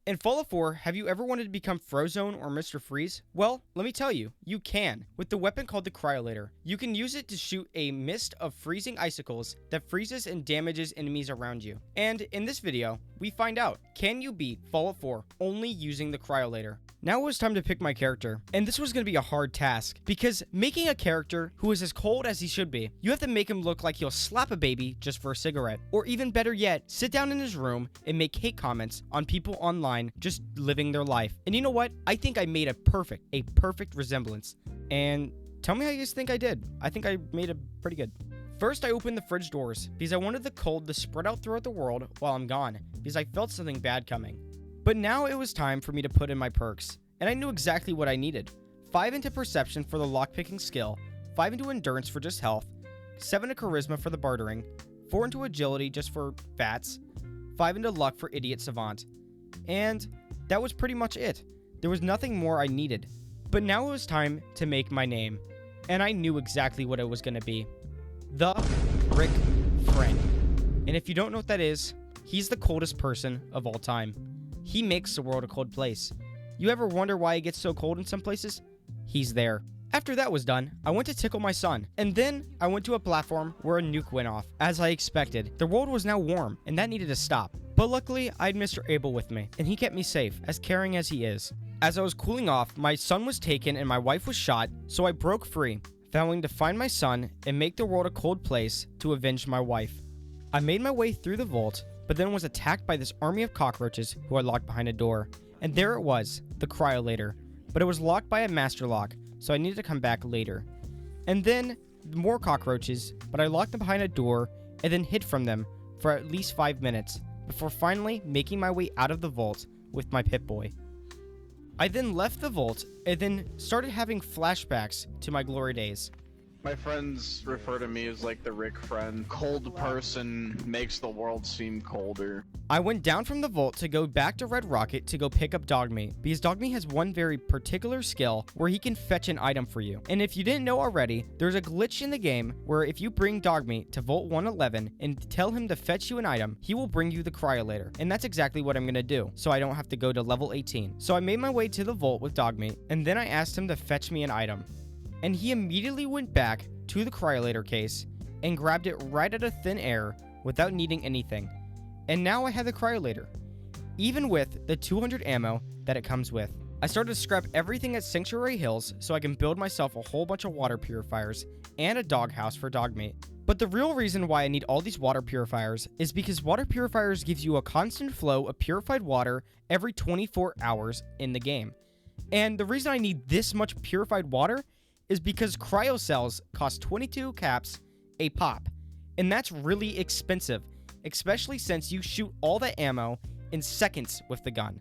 In Fallout 4, have you ever wanted to become Frozone or Mr. Freeze? Well, let me tell you, you can, with the weapon called the Cryolator. You can use it to shoot a mist of freezing icicles that freezes and damages enemies around you. And in this video, we find out, can you beat Fallout 4 only using the Cryolator? Now it was time to pick my character, and this was going to be a hard task, because making a character who is as cold as he should be, you have to make him look like he'll slap a baby just for a cigarette, or even better yet, sit down in his room and make hate comments on people online just living their life. And you know what? I think I made a perfect resemblance. And tell me how you guys think I did. I think I made it pretty good. First, I opened the fridge doors because I wanted the cold to spread out throughout the world while I'm gone, because I felt something bad coming. But now it was time for me to put in my perks, and I knew exactly what I needed. 5 into perception for the lockpicking skill, 5 into endurance for just health, 7 into charisma for the bartering, 4 into agility just for fats, 5 into luck for idiot savant. And that was pretty much it. There was nothing more I needed. But now it was time to make my name, and I knew exactly what it was going to be. The Brick Friend. And if you don't know what that is, he's the coldest person of all time. He makes the world a cold place. You ever wonder why it gets so cold in some places? He's there. After that was done, I went to tickle my son, and then I went to a platform where a nuke went off. As I expected, the world was now warm, and that needed to stop. But luckily, I had Mr. Abel with me, and he kept me safe, as caring as he is. As I was cooling off, my son was taken and my wife was shot, so I broke free, vowing to find my son and make the world a cold place to avenge my wife. I made my way through the vault, but then was attacked by this army of cockroaches who I locked behind a door. And there it was, the Cryolator. But it was locked by a master lock, so I needed to come back later. And then, more cockroaches, but I locked them behind a door, and then hid from them for at least 5 minutes, before finally making my way out of the vault with my Pip-Boy. I then left the vault, and then started having flashbacks to my glory days. My friends refer to me as like the Rick friend. Cold person makes the world seem colder. I went down from the vault to go back to Red Rocket to go pick up Dogmeat, because Dogmeat has one very particular skill where he can fetch an item for you. And if you didn't know already, there's a glitch in the game where if you bring Dogmeat to Vault 111 and tell him to fetch you an item, he will bring you the Cryolator. And that's exactly what I'm going to do, so I don't have to go to level 18. So I made my way to the vault with Dogmeat, and then I asked him to fetch me an item. And he immediately went back to the Cryolator case and grabbed it right out of thin air without needing anything. And now I had the Cryolator, even with the 200 ammo that it comes with. I started to scrap everything at Sanctuary Hills so I can build myself a whole bunch of water purifiers and a doghouse for Dogmeat. But the real reason why I need all these water purifiers is because water purifiers gives you a constant flow of purified water every 24 hours in the game. And the reason I need this much purified water is because cryo cells cost 22 caps a pop, and that's really expensive, especially since you shoot all the ammo in seconds with the gun.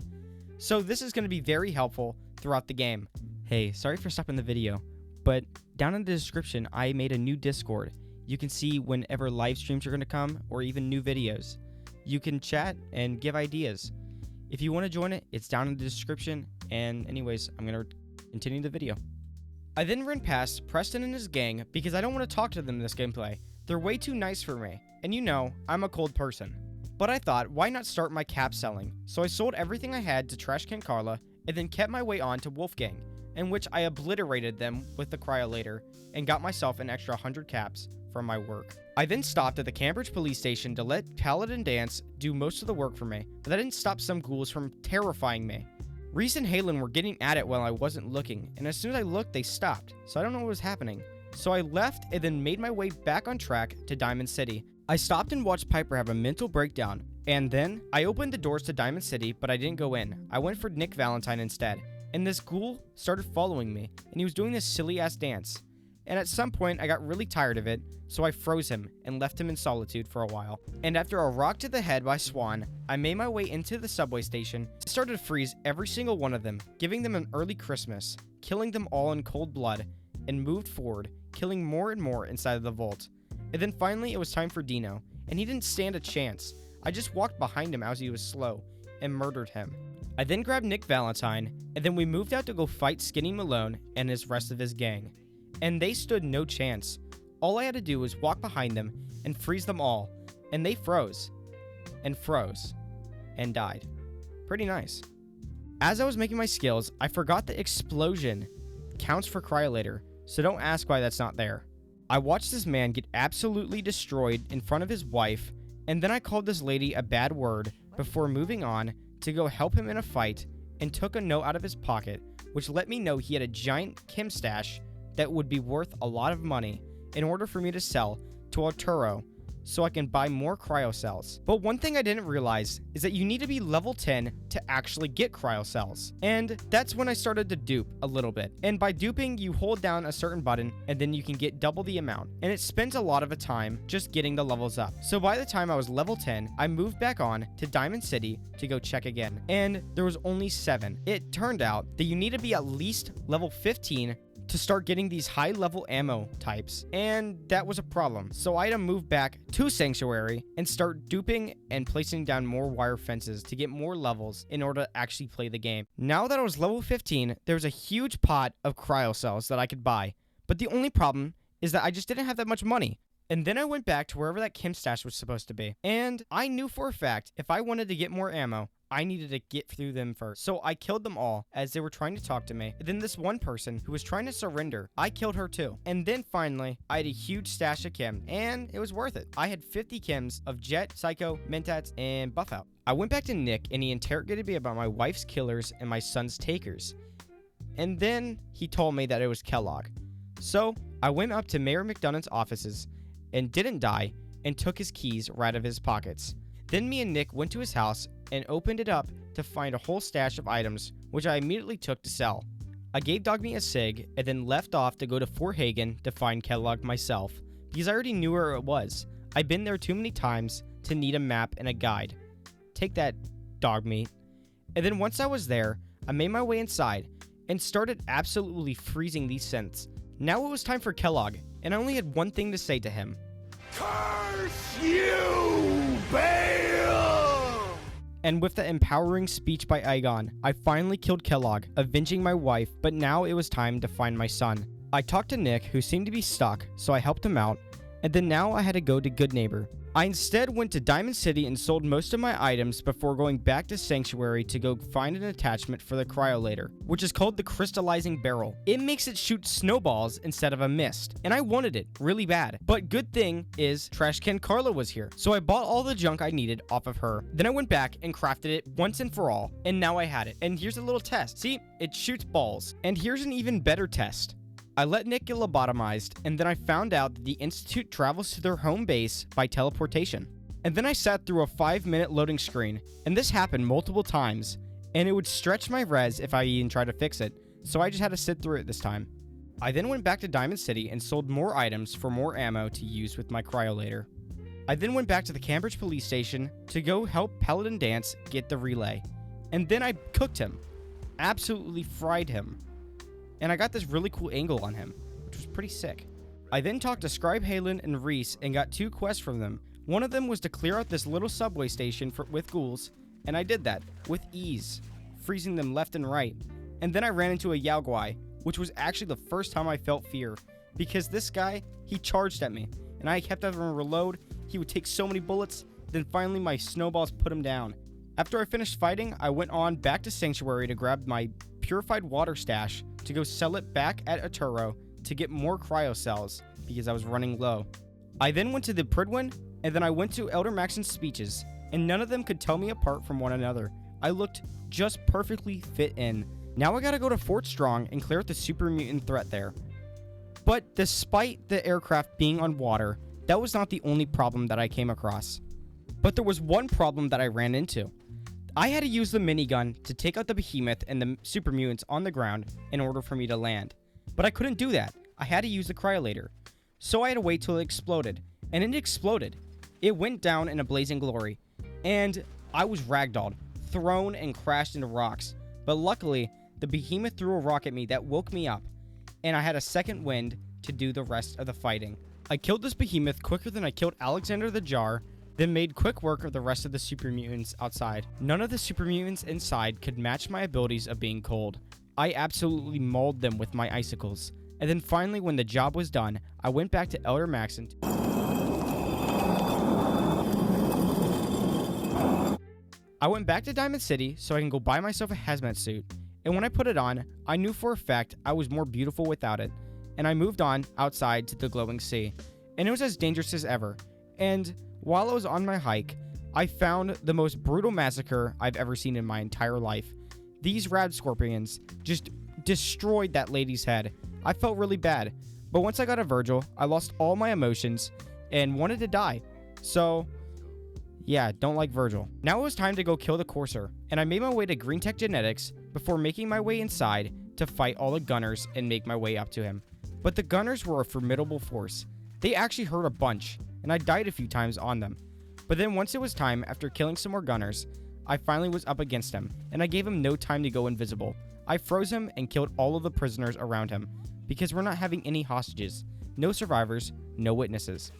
So this is going to be very helpful throughout the game. Hey, sorry for stopping the video, but down in the description I made a new Discord. You can see whenever live streams are going to come, or even new videos. You can chat and give ideas. If you want to join it, it's down in the description, and anyways, I'm going to continue the video. I then ran past Preston and his gang because I don't want to talk to them in this gameplay. They're way too nice for me, and you know, I'm a cold person. But I thought, why not start my cap selling? So I sold everything I had to Trash Can Carla, and then kept my way on to Wolfgang, in which I obliterated them with the Cryolator, and got myself an extra 100 caps from my work. I then stopped at the Cambridge police station to let Paladin Dance do most of the work for me, but that didn't stop some ghouls from terrifying me. Reese and Halen were getting at it while I wasn't looking, and as soon as I looked, they stopped, so I don't know what was happening. So I left and then made my way back on track to Diamond City. I stopped and watched Piper have a mental breakdown, and then I opened the doors to Diamond City, but I didn't go in. I went for Nick Valentine instead, and this ghoul started following me, and he was doing this silly-ass dance. And at some point, I got really tired of it, so I froze him and left him in solitude for a while. And after a rock to the head by Swan, I made my way into the subway station, started to freeze every single one of them, giving them an early Christmas, killing them all in cold blood, and moved forward, killing more and more inside of the vault. And then finally, it was time for Dino, and he didn't stand a chance. I just walked behind him as he was slow, and murdered him. I then grabbed Nick Valentine, and then we moved out to go fight Skinny Malone and his rest of his gang. And they stood no chance. All I had to do was walk behind them and freeze them all, and they froze, and died. Pretty nice. As I was making my skills, I forgot the explosion counts for Cryolator, so don't ask why that's not there. I watched this man get absolutely destroyed in front of his wife, and then I called this lady a bad word before moving on to go help him in a fight and took a note out of his pocket, which let me know he had a giant chem stash that would be worth a lot of money in order for me to sell to Arturo so I can buy more cryo cells. But one thing I didn't realize is that you need to be level 10 to actually get cryo cells. And that's when I started to dupe a little bit. And by duping, you hold down a certain button and then you can get double the amount. And it spends a lot of the time just getting the levels up. So by the time I was level 10, I moved back on to Diamond City to go check again. And there was only 7. It turned out that you need to be at least level 15 to start getting these high level ammo types, and that was a problem. So I had to move back to Sanctuary and start duping and placing down more wire fences to get more levels in order to actually play the game. Now that I was level 15, there was a huge pot of cryo cells that I could buy, but the only problem is that I just didn't have that much money. And then I went back to wherever that chem stash was supposed to be, and I knew for a fact if I wanted to get more ammo, I needed to get through them first. So I killed them all as they were trying to talk to me. And then this one person who was trying to surrender, I killed her too. And then finally, I had a huge stash of chem, and it was worth it. I had 50 chems of Jet, Psycho, Mentats, and Buffout. I went back to Nick, and he interrogated me about my wife's killers and my son's takers. And then he told me that it was Kellogg. So I went up to Mayor McDonough's offices and didn't die and took his keys right out of his pockets. Then me and Nick went to his house and opened it up to find a whole stash of items, which I immediately took to sell. I gave Dogme a cig and then left off to go to Fort Hagen to find Kellogg myself, because I already knew where it was. I've been there too many times to need a map and a guide. Take that, Dogmeat. And then once I was there, I made my way inside and started absolutely freezing these scents. Now it was time for Kellogg, and I only had one thing to say to him. Curse you, Bale! And with the empowering speech by Aegon, I finally killed Kellogg, avenging my wife, but now it was time to find my son. I talked to Nick, who seemed to be stuck, so I helped him out, and then now I had to go to Good Neighbor. I instead went to Diamond City and sold most of my items before going back to Sanctuary to go find an attachment for the Cryolator, which is called the Crystallizing Barrel. It makes it shoot snowballs instead of a mist, and I wanted it really bad. But good thing is Trashcan Carla was here, so I bought all the junk I needed off of her. Then I went back and crafted it once and for all, and now I had it. And here's a little test. See, it shoots balls. And here's an even better test. I let Nick get lobotomized, and then I found out that the Institute travels to their home base by teleportation. And then I sat through a 5-minute loading screen, and this happened multiple times, and it would stretch my res if I even tried to fix it, so I just had to sit through it this time. I then went back to Diamond City and sold more items for more ammo to use with my Cryolator. I then went back to the Cambridge police station to go help Paladin Dance get the relay. And then I cooked him. Absolutely fried him. And I got this really cool angle on him, which was pretty sick. I then talked to Scribe Halen and Reese and got 2 quests from them. One of them was to clear out this little subway station with ghouls, and I did that with ease, freezing them left and right. And then I ran into a Yao Guai, which was actually the first time I felt fear, because this guy, he charged at me, and I kept having to reload. He would take so many bullets, then finally my snowballs put him down. After I finished fighting, I went on back to Sanctuary to grab my purified water stash to go sell it back at Arturo to get more cryo cells because I was running low. I then went to the Pridwin, and then I went to Elder Maxon's speeches, and none of them could tell me apart from one another. I looked just perfectly fit in. Now I gotta go to Fort Strong and clear out the super mutant threat there. But despite the aircraft being on water, that was not the only problem that I came across. But there was one problem that I ran into. I had to use the minigun to take out the behemoth and the super mutants on the ground in order for me to land. But I couldn't do that. I had to use the Cryolator. So I had to wait till it exploded. And it exploded. It went down in a blazing glory. And I was ragdolled, thrown and crashed into rocks. But luckily, the behemoth threw a rock at me that woke me up. And I had a second wind to do the rest of the fighting. I killed this behemoth quicker than I killed Alexander the Jar, then made quick work of the rest of the super mutants outside. None of the super mutants inside could match my abilities of being cold. I absolutely mauled them with my icicles. And then finally, when the job was done, I went back to Elder Maxon. I I went back to Diamond City so I can go buy myself a hazmat suit, and when I put it on, I knew for a fact I was more beautiful without it, and I moved on outside to the glowing sea, and it was as dangerous as ever. And while I was on my hike, I found the most brutal massacre I've ever seen in my entire life. These rad scorpions just destroyed that lady's head. I felt really bad, but once I got a Virgil, I lost all my emotions and wanted to die. So yeah, don't like Virgil. Now it was time to go kill the Courser, and I made my way to Green Tech Genetics before making my way inside to fight all the gunners and make my way up to him. But the gunners were a formidable force. They actually hurt a bunch, and I died a few times on them. But then once it was time, after killing some more gunners, I finally was up against him, and I gave him no time to go invisible. I froze him and killed all of the prisoners around him, because we're not having any hostages, no survivors, no witnesses.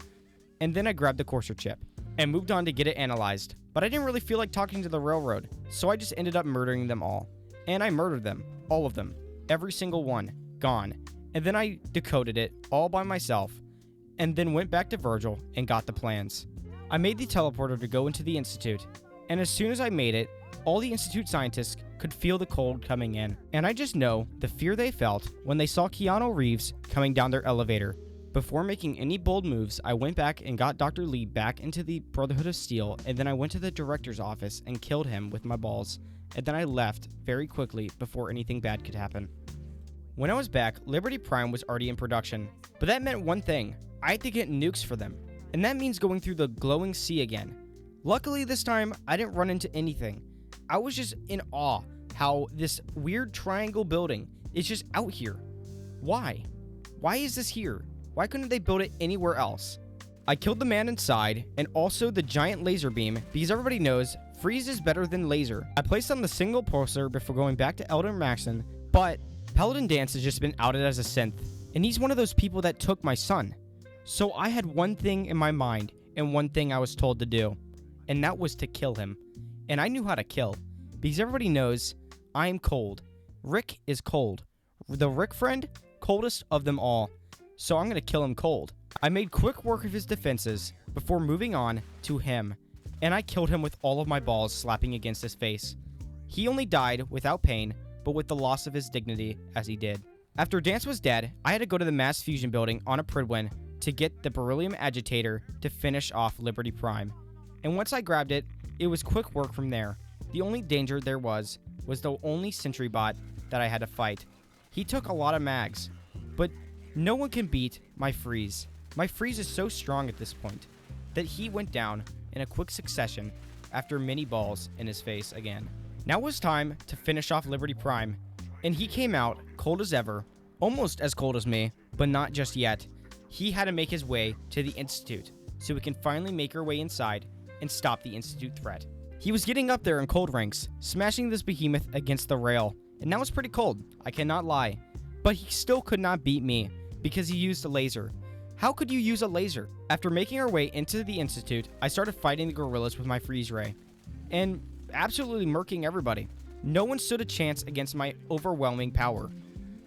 And then I grabbed the Courser chip and moved on to get it analyzed. But I didn't really feel like talking to the railroad, so I just ended up murdering them all. And I murdered them, all of them, every single one, gone. And then I decoded it all by myself, and then went back to Virgil and got the plans. I made the teleporter to go into the Institute, and as soon as I made it, all the Institute scientists could feel the cold coming in. And I just know the fear they felt when they saw Keanu Reeves coming down their elevator. Before making any bold moves, I went back and got Dr. Lee back into the Brotherhood of Steel, and then I went to the director's office and killed him with my balls, and then I left very quickly before anything bad could happen. When I was back, Liberty Prime was already in production, but that meant one thing: I had to get nukes for them, and that means going through the glowing sea again. Luckily this time, I didn't run into anything. I was just in awe how this weird triangle building is just out here. Why? Why is this here? Why couldn't they build it anywhere else? I killed the man inside, and also the giant laser beam, because everybody knows freeze is better than laser. I placed on the single pulsar before going back to Elder Maxon, but Paladin Dance has just been outed as a synth, and he's one of those people that took my son. So I had one thing in my mind, and one thing I was told to do, and that was to kill him. And I knew how to kill, because everybody knows I'm cold. Rick is cold. The Rick friend, coldest of them all. So I'm going to kill him cold. I made quick work of his defenses before moving on to him, and I killed him with all of my balls slapping against his face. He only died without pain, but with the loss of his dignity as he did. After Dance was dead, I had to go to the Mass Fusion building on a Pridwin to get the beryllium agitator to finish off Liberty Prime. And once I grabbed it, it was quick work from there. The only danger there was the only sentry bot that I had to fight. He took a lot of mags, but no one can beat my freeze. My freeze is so strong at this point that he went down in a quick succession after many balls in his face again. Now it was time to finish off Liberty Prime, and he came out cold as ever, almost as cold as me, but not just yet. He had to make his way to the Institute so we can finally make our way inside and stop the Institute threat. He was getting up there in cold ranks, smashing this behemoth against the rail, and that was pretty cold, I cannot lie. But he still could not beat me because he used a laser. How could you use a laser? After making our way into the Institute, I started fighting the gorillas with my freeze ray, and absolutely murking everybody. No one stood a chance against my overwhelming power,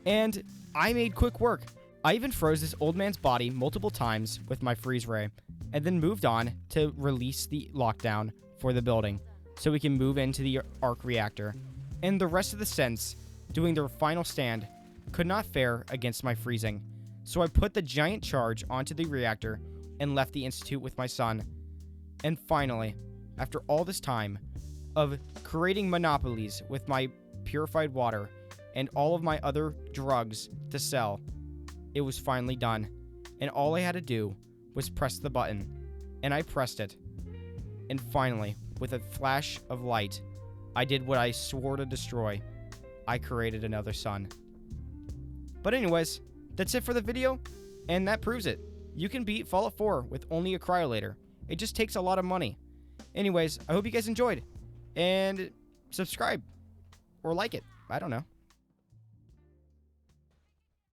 and I made quick work. I even froze this old man's body multiple times with my freeze ray, and then moved on to release the lockdown for the building so we can move into the arc reactor. And the rest of the Sents, doing their final stand, could not fare against my freezing. So I put the giant charge onto the reactor and left the Institute with my son. And finally, after all this time of creating monopolies with my purified water and all of my other drugs to sell, it was finally done. And all I had to do was press the button. And I pressed it. And finally, with a flash of light, I did what I swore to destroy. I created another son. But anyways, that's it for the video, and that proves it. You can beat Fallout 4 with only a Cryolator. It just takes a lot of money. Anyways, I hope you guys enjoyed, and subscribe, or like it. I don't know.